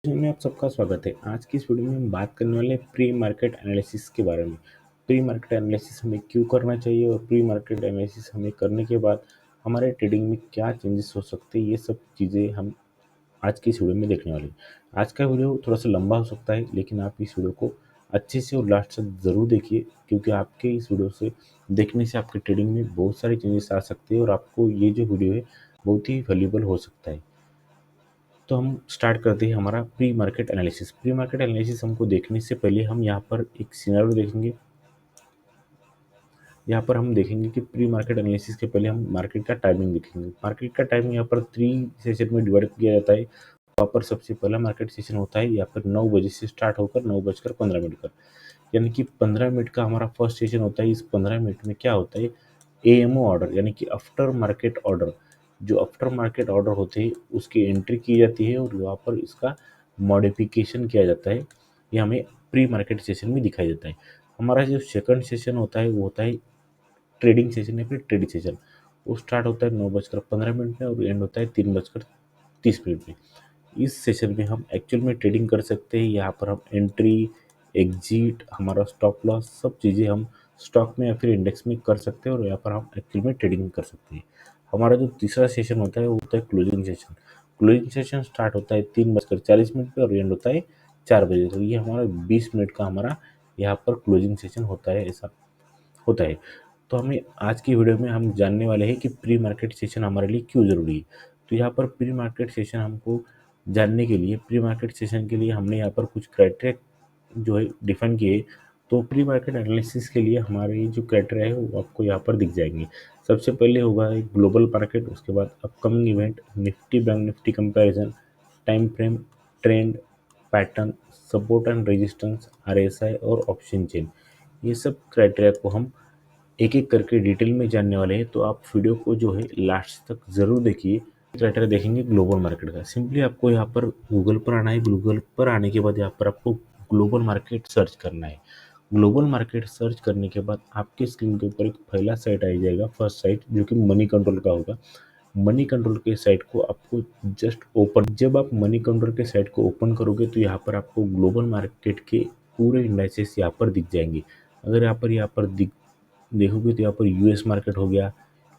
में आप सबका स्वागत है। आज की इस वीडियो में हम बात करने वाले हैं प्री मार्केट एनालिसिस के बारे में। प्री मार्केट एनालिसिस हमें क्यों करना चाहिए और प्री मार्केट एनालिसिस हमें करने के बाद हमारे ट्रेडिंग में क्या चेंजेस हो सकते हैं, ये सब चीज़ें हम आज की इस वीडियो में देखने वाले हैं। आज का वीडियो थोड़ा सा लंबा हो सकता है, लेकिन आप इस वीडियो को अच्छे से और लास्ट तक ज़रूर देखिए, क्योंकि आपके इस वीडियो से देखने से आपके ट्रेडिंग में बहुत सारे चेंजेस आ सकते हैं और आपको ये जो वीडियो है बहुत ही वैल्यूएबल हो सकता है। तो हम स्टार्ट करते हैं हमारा pre market analysis. Pre market analysis हमको देखने से पहले हम यहाँ पर एक सिनेरियो देखेंगे। यहाँ पर हम देखेंगे कि प्री मार्केट एनालिसिस के पहले हम मार्केट का टाइमिंग देखेंगे। मार्केट का टाइमिंग यहाँ पर 3 सेशन में डिवाइड किया जाता है। वहाँ पर सबसे पहला मार्केट सेशन होता है यहाँ पर 9 बजे से स्टार्ट होकर 9:15 पर, यानी कि 15 मिनट का हमारा फर्स्ट सेशन होता है। इस 15 मिनट में क्या होता है, एएमओ ऑर्डर यानी कि आफ्टर मार्केट ऑर्डर, जो आफ्टर मार्केट ऑर्डर होते हैं उसकी एंट्री की जाती है और वहाँ पर इसका मॉडिफिकेशन किया जाता है। ये हमें प्री मार्केट सेशन में दिखाई देता है। हमारा जो सेकंड सेशन होता है वो होता है ट्रेडिंग सेशन या फिर ट्रेडिंग सेशन। वो स्टार्ट होता है 9:15 में और एंड होता है 3:30 में। इस सेशन में हम एक्चुअल में ट्रेडिंग कर सकते हैं। यहाँ पर हम एंट्री, एग्जिट, हमारा स्टॉप लॉस, सब चीज़ें हम स्टॉक में या फिर इंडेक्स में कर सकते हैं और यहाँ पर हम एक्चुअल में ट्रेडिंग कर सकते हैं। हमारा जो तीसरा सेशन होता है वो होता है closing session. Closing session start होता है 3:40 पे और एंड होता है 4 बजे। तो ये हमारा 20 मिनट का हमारा यहाँ पर क्लोजिंग सेशन होता है, ऐसा होता है। तो हमें आज की वीडियो में हम जानने वाले हैं कि प्री मार्केट सेशन हमारे लिए क्यों ज़रूरी है। तो यहाँ पर प्री मार्केट सेशन हमको जानने के लिए, प्री मार्केट सेशन के लिए हमने यहाँ पर कुछ क्राइटेरिया जो है डिफाइन किए। तो प्री मार्केट एनालिसिस के लिए हमारे जो क्राइटेरिया है वो आपको यहाँ पर दिख जाएंगे। सबसे पहले होगा एक ग्लोबल मार्केट, उसके बाद upcoming event, Nifty bank Nifty comparison, time frame, trend, pattern, support and resistance, RSI और ऑप्शन चेन। ये सब क्राइटेरिया को हम एक एक करके डिटेल में जानने वाले हैं। तो आप वीडियो को जो है लास्ट तक ज़रूर देखिए। क्राइटेरिया देखेंगे ग्लोबल मार्केट का। सिंपली आपको यहाँ पर गूगल पर आना है। गूगल पर आने के बाद यहाँ पर आपको ग्लोबल मार्केट सर्च करना है। ग्लोबल मार्केट सर्च करने के बाद आपके स्क्रीन के ऊपर एक पहला साइट आ जाएगा, फर्स्ट साइट, जो कि मनी कंट्रोल का होगा। मनी कंट्रोल के साइट को आपको जस्ट ओपन, जब आप मनी कंट्रोल के साइट को ओपन करोगे तो यहाँ पर आपको ग्लोबल मार्केट के पूरे इंडाइसेस यहाँ पर दिख जाएंगे। अगर यहाँ पर देखोगे तो यहाँ पर यूएस मार्केट हो गया,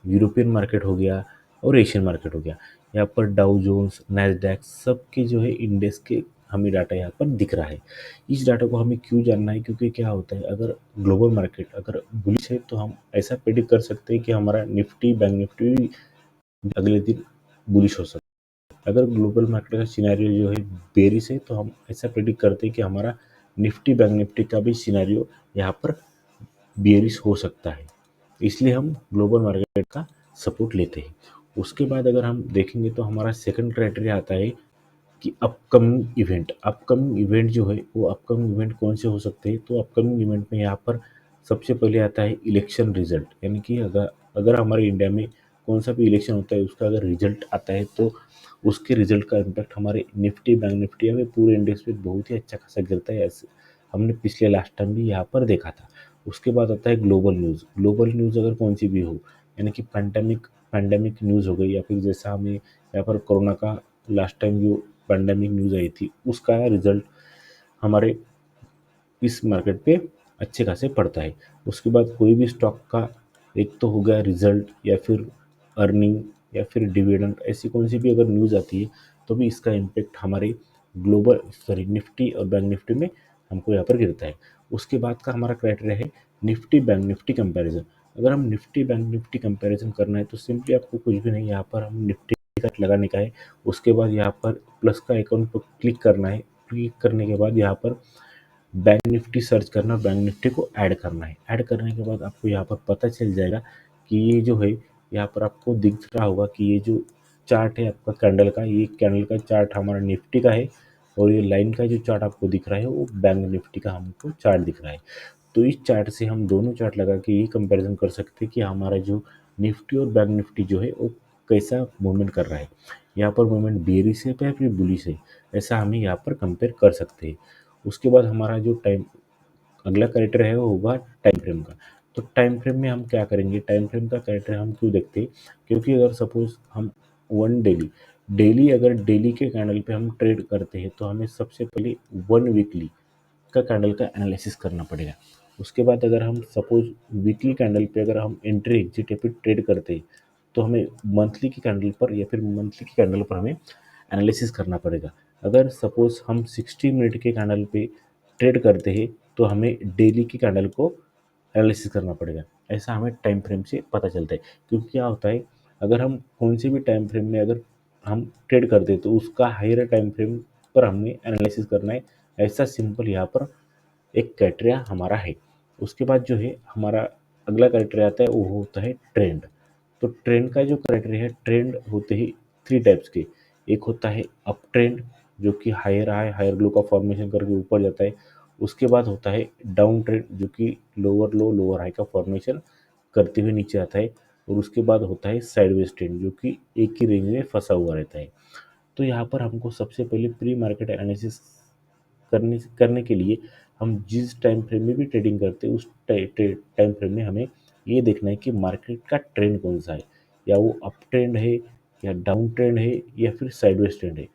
यूरोपियन मार्केट हो गया और एशियन मार्केट हो गया। यहाँ पर डाउ जोन्स, नैस्डैक, सबके जो है इंडेक्स के हमें डाटा यहाँ पर दिख रहा है। इस डाटा को हमें क्यों जानना है, क्योंकि क्या होता है, अगर ग्लोबल मार्केट अगर बुलिश है तो हम ऐसा प्रेडिक्ट कर सकते हैं कि हमारा निफ्टी बैंक निफ्टी भी अगले दिन बुलिश हो सकता है। अगर ग्लोबल मार्केट का सिनेरियो जो है बेरिश है तो हम ऐसा प्रेडिक्ट करते हैं कि हमारा निफ्टी बैंक निफ्टी का भी सिनेरियो यहाँ पर बेरिश हो सकता है। इसलिए हम ग्लोबल मार्केट का सपोर्ट लेते हैं। उसके बाद अगर हम देखेंगे तो हमारा सेकंड क्राइटेरिया आता है कि अपकमिंग इवेंट। अपकमिंग इवेंट जो है वो अपकमिंग इवेंट कौन से हो सकते हैं, तो अपकमिंग इवेंट में यहाँ पर सबसे पहले आता है इलेक्शन रिजल्ट, यानी कि अगर अगर हमारे इंडिया में कौन सा भी इलेक्शन होता है उसका अगर रिजल्ट आता है तो उसके रिजल्ट का इम्पैक्ट हमारे निफ्टी बैंक निफ्टी में पूरे इंडेक्स पे बहुत ही अच्छा खासा गिरता है। ऐसे हमने पिछले लास्ट टाइम भी यहाँ पर देखा था। उसके बाद आता है ग्लोबल न्यूज़। ग्लोबल न्यूज़ अगर कौन सी भी हो, यानी कि पैंडेमिक न्यूज़ हो गई, या फिर जैसा हमें यहाँ पर कोरोना का लास्ट टाइम जो पैंडेमिक न्यूज़ आई थी उसका रिजल्ट हमारे इस मार्केट पे अच्छे खासे पड़ता है। उसके बाद कोई भी स्टॉक का एक तो हो गया रिजल्ट या फिर अर्निंग या फिर डिविडेंड, ऐसी कौन सी भी अगर न्यूज़ आती है तो भी इसका इम्पेक्ट हमारे ग्लोबल सॉरी निफ्टी और बैंक निफ्टी में हमको यहाँ पर गिरता है। उसके बाद का हमारा क्राइटेरिया है निफ्टी बैंक निफ्टी कंपैरिजन। अगर हम निफ्टी बैंक निफ्टी कंपैरिजन करना है तो सिंपली आपको कुछ भी नहीं, यहाँ पर हम निफ्टी का लगाने का है। उसके बाद यहाँ पर प्लस का आइकॉन पर क्लिक करना है। क्लिक करने के बाद यहाँ पर बैंक निफ्टी सर्च करना, बैंक निफ्टी को ऐड करना है। ऐड करने के बाद आपको यहाँ पर पता चल जाएगा कि ये जो है, यहाँ पर आपको दिख रहा होगा कि ये जो चार्ट है आपका कैंडल का, ये कैंडल का चार्ट हमारा निफ्टी का है और ये लाइन का जो चार्ट आपको दिख रहा है वो बैंक निफ्टी का हमको चार्ट दिख रहा है। तो इस चार्ट से हम दोनों चार्ट लगा के ये कंपैरिजन कर सकते हैं कि हमारा जो निफ्टी और बैंक निफ्टी जो है वो कैसा मूवमेंट कर रहा है। यहाँ पर मूवमेंट बेरिश है या फिर बुलिश है, ऐसा हमें यहाँ पर कंपेयर कर सकते हैं। उसके बाद हमारा जो टाइम अगला क्राइटेरिया है वो होगा टाइम फ्रेम का। तो टाइम फ्रेम में हम क्या करेंगे, टाइम फ्रेम का क्राइटेरिया हम क्यों देखते हैं, क्योंकि अगर सपोज हम वन डेली डेली अगर डेली के कैंडल पे हम ट्रेड करते हैं तो हमें सबसे पहले 1 वीकली का कैंडल का एनालिसिस करना पड़ेगा। उसके बाद अगर हम सपोज वीकली कैंडल पे अगर हम एंट्री एग्जिट या फिर ट्रेड करते हैं तो हमें मंथली की कैंडल पर या फिर मंथली की कैंडल पर हमें एनालिसिस करना पड़ेगा। अगर सपोज हम 60 मिनट के कैंडल पे ट्रेड करते हैं तो हमें डेली की कैंडल को एनालिसिस करना पड़ेगा। ऐसा हमें टाइम फ्रेम से पता चलता है, क्योंकि क्या होता है अगर हम कौन से भी टाइम फ्रेम में अगर हम ट्रेड करते हैं तो उसका हायर टाइम फ्रेम पर हमें एनालिसिस करना है। ऐसा सिंपल यहाँ पर एक क्राइटेरिया हमारा है। उसके बाद जो है हमारा अगला क्राइटेरिया आता है वो होता है ट्रेंड। तो ट्रेंड का जो क्राइटेरिया है, ट्रेंड होते ही 3 टाइप्स के। एक होता है अप ट्रेंड जो कि हायर हाई हायर लो का फॉर्मेशन करके ऊपर जाता है। उसके बाद होता है डाउन ट्रेंड जो कि लोअर लो लोअर हाई का फॉर्मेशन करते हुए नीचे आता है। और उसके बाद होता है साइडवेज ट्रेंड जो कि एक ही रेंज में फंसा हुआ रहता है। तो यहाँ पर हमको सबसे पहले प्री मार्केट एनालिसिस करने करने के लिए हम जिस टाइम फ्रेम में भी ट्रेडिंग करते हैं उस टाइम फ्रेम में हमें ये देखना है कि मार्केट का ट्रेंड कौन सा है, या वो अप ट्रेंड है या डाउन ट्रेंड है या फिर साइडवेज ट्रेंड है।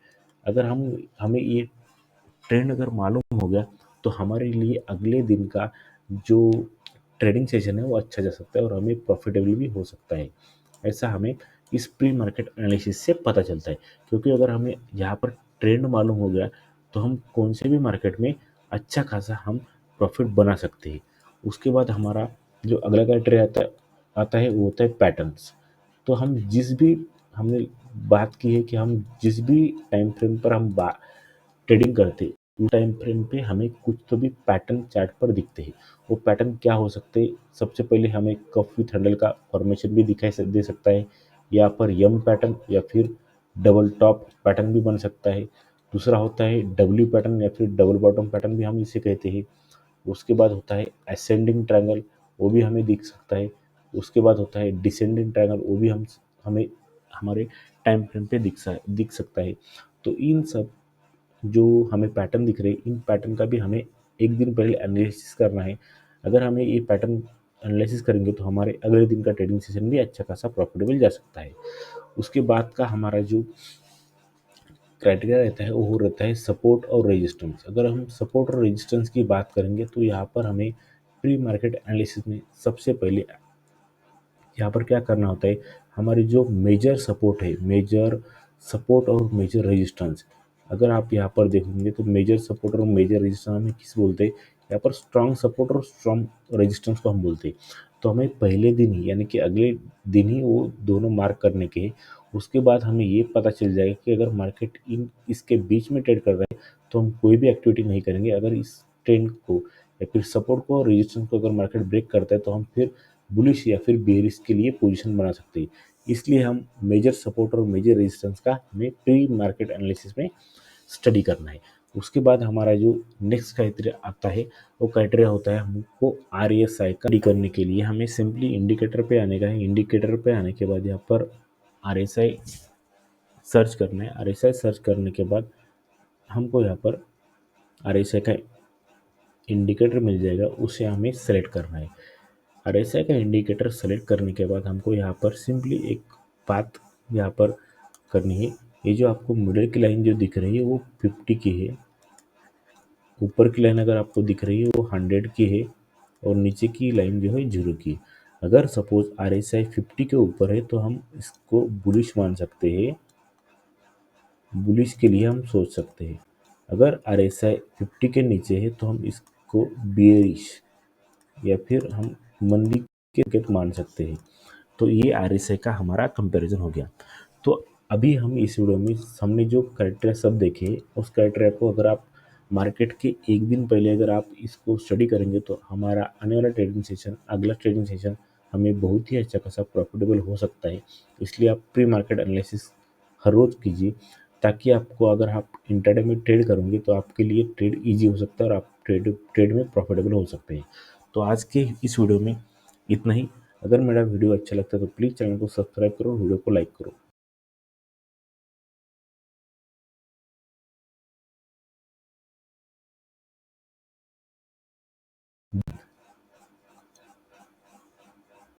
अगर हम हमें ये ट्रेंड अगर मालूम हो गया तो हमारे लिए अगले दिन का जो ट्रेडिंग सेशन है वो अच्छा जा सकता है और हमें प्रॉफिटेबल भी हो सकता है। ऐसा हमें इस प्री मार्केट एनालिसिस से पता चलता है, क्योंकि अगर हमें यहाँ पर ट्रेंड मालूम हो गया तो हम कौन से भी मार्केट में अच्छा खासा हम प्रॉफिट बना सकते हैं। उसके बाद हमारा जो अगला क्राइटेरिया आता है वो होता है पैटर्न्स। तो हम जिस भी हमने बात की है कि हम जिस भी टाइम फ्रेम पर हम ट्रेडिंग करते हैं उस टाइम फ्रेम पे हमें कुछ तो भी पैटर्न चार्ट पर दिखते हैं। वो पैटर्न क्या हो सकते हैं? सबसे पहले हमें कप विथ हैंडल का फॉर्मेशन भी दे सकता है, या पर यम पैटर्न या फिर डबल टॉप पैटर्न भी बन सकता है। दूसरा होता है डब्ल्यू पैटर्न या फिर डबल बॉटम पैटर्न भी हम इसे कहते हैं। उसके बाद होता है असेंडिंग ट्रायंगल, वो भी हमें दिख सकता है। उसके बाद होता है डिसेंडिंग ट्रायंगल, वो भी हम हमें हमारे टाइम फ्रेम पे दिख सकता है। तो इन सब जो हमें पैटर्न दिख रहे हैं इन पैटर्न का भी हमें एक दिन पहले एनालिसिस करना है। अगर हमें ये पैटर्न एनालिसिस करेंगे तो हमारे अगले दिन का ट्रेडिंग सेशन भी अच्छा खासा प्रॉफिटेबल जा सकता है। उसके बाद का हमारा जो क्राइटेरिया रहता है वो रहता है सपोर्ट और रेजिस्टेंस। अगर हम सपोर्ट और रेजिस्टेंस की बात करेंगे तो यहाँ पर हमें प्री मार्केट एनालिसिस में सबसे पहले यहाँ पर क्या करना होता है, हमारी जो मेजर सपोर्ट है, मेजर सपोर्ट और मेजर रेजिस्टेंस, अगर आप यहाँ पर देखोगे तो मेजर सपोर्ट और मेजर रेजिस्टेंस हमें किस बोलते हैं? यहाँ पर स्ट्रॉन्ग सपोर्ट और स्ट्रॉन्ग रेजिस्टेंस को हम बोलते हैं। तो हमें पहले दिन ही यानी कि अगले दिन ही वो दोनों मार्क करने के हैं। उसके बाद हमें ये पता चल जाएगा कि अगर मार्केट इन इसके बीच में ट्रेड कर रहा है तो हम कोई भी एक्टिविटी नहीं करेंगे। अगर इस ट्रेंड को या फिर सपोर्ट को और रेजिस्टेंस को अगर मार्केट ब्रेक करता है तो हम फिर बुलिश या फिर बेरिश के लिए पोजीशन बना सकते हैं। इसलिए हम मेजर सपोर्ट और मेजर रेजिस्टेंस का हमें प्री मार्केट एनालिसिस में स्टडी करना है। उसके बाद हमारा जो नेक्स्ट क्राइटेरिया आता है वो क्राइटेरिया होता है हमको RSI का स्टडी करने के लिए हमें सिंपली इंडिकेटर पे आने का है। इंडिकेटर पे आने के बाद यहाँ पर RSI सर्च करना है। RSI सर्च करने के बाद हमको यहाँ पर RSI का इंडिकेटर मिल जाएगा, उसे हमें सेलेक्ट करना है। RSI का इंडिकेटर सेलेक्ट करने के बाद हमको यहाँ पर सिंपली एक बात यहाँ पर करनी है। ये जो आपको मिडल की लाइन जो दिख रही है वो 50 की है, ऊपर की लाइन अगर आपको दिख रही है वो 100 की है और नीचे की लाइन जो है 0 की है। अगर सपोज RSI 50 के ऊपर है तो हम इसको बुलिश मान सकते हैं, बुलिश के लिए हम सोच सकते हैं। अगर RSI 50 के नीचे है तो हम इसको बेयरिश या फिर हम मंदी के संकेत मान सकते हैं। तो ये RSI का हमारा कंपैरिजन हो गया। तो अभी हम इस वीडियो में हमने जो क्राइटेरिया सब देखे उस क्राइटेरिया को अगर आप मार्केट के एक दिन पहले अगर आप इसको स्टडी करेंगे तो हमारा आने वाला ट्रेडिंग सेशन अगला ट्रेडिंग सेशन हमें बहुत ही अच्छा खासा प्रॉफिटेबल हो सकता है। इसलिए आप प्री मार्केट एनालिसिस हर रोज़ कीजिए, ताकि आपको अगर आप इंट्राडे में ट्रेड करोगे तो आपके लिए ट्रेड ईजी हो सकता है और आप ट्रेड ट्रेड में प्रॉफिटेबल हो सकते हैं। तो आज के इस वीडियो में इतना ही। अगर मेरा वीडियो अच्छा लगता है तो प्लीज़ चैनल को सब्सक्राइब करो, वीडियो को लाइक करो।